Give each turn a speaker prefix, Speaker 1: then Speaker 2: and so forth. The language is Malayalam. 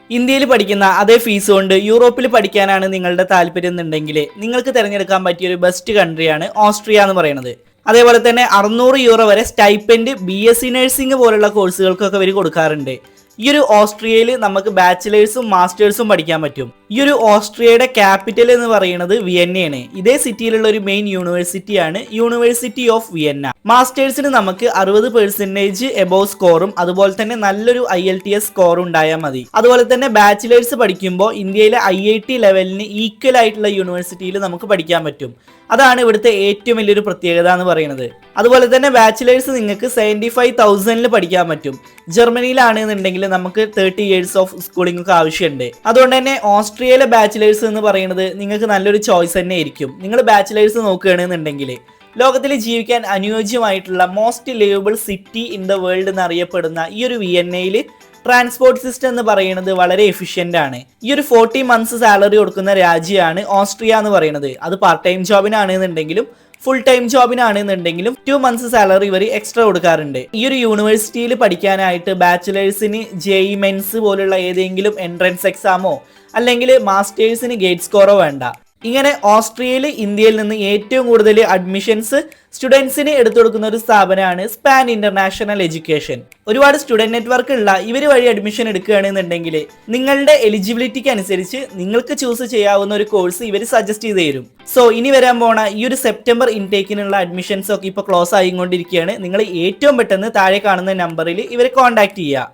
Speaker 1: ഇന്ത്യയിൽ പഠിക്കുന്ന അതേ ഫീസ് കൊണ്ട് യൂറോപ്പിൽ പഠിക്കാനാണ് നിങ്ങളുടെ താല്പര്യം എന്നുണ്ടെങ്കിൽ നിങ്ങൾക്ക് തിരഞ്ഞെടുക്കാൻ പറ്റിയ ഒരു ബെസ്റ്റ് കൺട്രിയാണ് ഓസ്ട്രിയ എന്ന് പറയുന്നത്. അതേപോലെ തന്നെ 600 യൂറോ വരെ സ്റ്റൈപ്പൻഡ് BSc നഴ്സിംഗ് പോലുള്ള കോഴ്സുകൾക്കൊക്കെ ഇവർ കൊടുക്കാറുണ്ട്. ഈ ഒരു ഓസ്ട്രിയയിൽ നമുക്ക് ബാച്ചിലേഴ്സും മാസ്റ്റേഴ്സും പഠിക്കാൻ പറ്റും. ഈ ഒരു ഓസ്ട്രിയയുടെ ക്യാപിറ്റൽ എന്ന് പറയുന്നത് വിയന്നയാണ്. ഇതേ സിറ്റിയിലുള്ള ഒരു മെയിൻ യൂണിവേഴ്സിറ്റിയാണ് യൂണിവേഴ്സിറ്റി ഓഫ് വിയന്ന. മാസ്റ്റേഴ്സിന് നമുക്ക് 60% എബോവ് സ്കോറും അതുപോലെ തന്നെ നല്ലൊരു IELTS സ്കോറും ഉണ്ടായാൽ മതി. അതുപോലെ തന്നെ ബാച്ചിലേഴ്സ് പഠിക്കുമ്പോൾ ഇന്ത്യയിലെ IIT ലെവലിന് ഈക്വൽ ആയിട്ടുള്ള യൂണിവേഴ്സിറ്റിയിൽ നമുക്ക് പഠിക്കാൻ പറ്റും. അതാണ് ഇവിടുത്തെ ഏറ്റവും വലിയൊരു പ്രത്യേകത എന്ന് പറയുന്നത്. അതുപോലെ തന്നെ ബാച്ചിലേഴ്സ് നിങ്ങൾക്ക് 75,000 പഠിക്കാൻ പറ്റും. ജർമ്മനിയിലാണെന്നുണ്ടെങ്കിൽ നമുക്ക് 30 years ഓഫ് സ്കൂളിംഗ് ഒക്കെ ആവശ്യമുണ്ട്. അതുകൊണ്ട് തന്നെ ഓസ്ട്രിയയിലെ ബാച്ചിലേഴ്സ് എന്ന് പറയുന്നത് നിങ്ങൾക്ക് നല്ലൊരു ചോയ്സ് തന്നെ ആയിരിക്കും. നിങ്ങൾ ബാച്ചിലേഴ്സ് നോക്കുകയാണെന്നുണ്ടെങ്കിൽ ലോകത്തിൽ ജീവിക്കാൻ അനുയോജ്യമായിട്ടുള്ള most liveable city in the world എന്നറിയപ്പെടുന്ന ഈ ഒരു വിയന്നയിൽ ട്രാൻസ്പോർട്ട് സിസ്റ്റം എന്ന് പറയുന്നത് വളരെ എഫിഷ്യൻ്റ് ആണ്. ഈ ഒരു 40 months സാലറി കൊടുക്കുന്ന രാജ്യമാണ് ഓസ്ട്രിയ എന്ന് പറയുന്നത്. അത് പാർട്ട് ടൈം ജോബിനാണെന്നുണ്ടെങ്കിലും ഫുൾ ടൈം ജോബിനാണെന്നുണ്ടെങ്കിലും 2 months സാലറി ഇവർ എക്സ്ട്രാ കൊടുക്കാറുണ്ട്. ഈ ഒരു യൂണിവേഴ്സിറ്റിയിൽ പഠിക്കാനായിട്ട് ബാച്ചിലേഴ്സിന് JEE മെയിൻസ് പോലുള്ള ഏതെങ്കിലും എൻട്രൻസ് എക്സാമോ അല്ലെങ്കിൽ മാസ്റ്റേഴ്സിന് ഗേറ്റ് സ്കോറോ വേണ്ട. ഇങ്ങനെ ഓസ്ട്രിയയിൽ ഇന്ത്യയിൽ നിന്ന് ഏറ്റവും കൂടുതൽ അഡ്മിഷൻസ് സ്റ്റുഡൻസിന് എടുത്തു കൊടുക്കുന്ന ഒരു സ്ഥാപനമാണ് സ്പാൻ ഇന്റർനാഷണൽ എഡ്യൂക്കേഷൻ. ഒരുപാട് സ്റ്റുഡൻറ് നെറ്റ്വർക്ക് ഉള്ള ഇവർ വഴി അഡ്മിഷൻ എടുക്കുകയാണെന്നുണ്ടെങ്കിൽ നിങ്ങളുടെ എലിജിബിലിറ്റിക്ക് അനുസരിച്ച് നിങ്ങൾക്ക് ചൂസ് ചെയ്യാവുന്ന ഒരു കോഴ്സ് ഇവർ സജസ്റ്റ് ചെയ്ത് തരും. സോ ഇനി വരാൻ പോണ ഈ ഒരു സെപ്റ്റംബർ ഇൻടേക്കിനുള്ള അഡ്മിഷൻസ് ഒക്കെ ഇപ്പോൾ ക്ലോസ് ആയിക്കൊണ്ടിരിക്കുകയാണ്. നിങ്ങൾ ഏറ്റവും പെട്ടെന്ന് താഴെ കാണുന്ന നമ്പറിൽ ഇവരെ കോൺടാക്ട് ചെയ്യുക.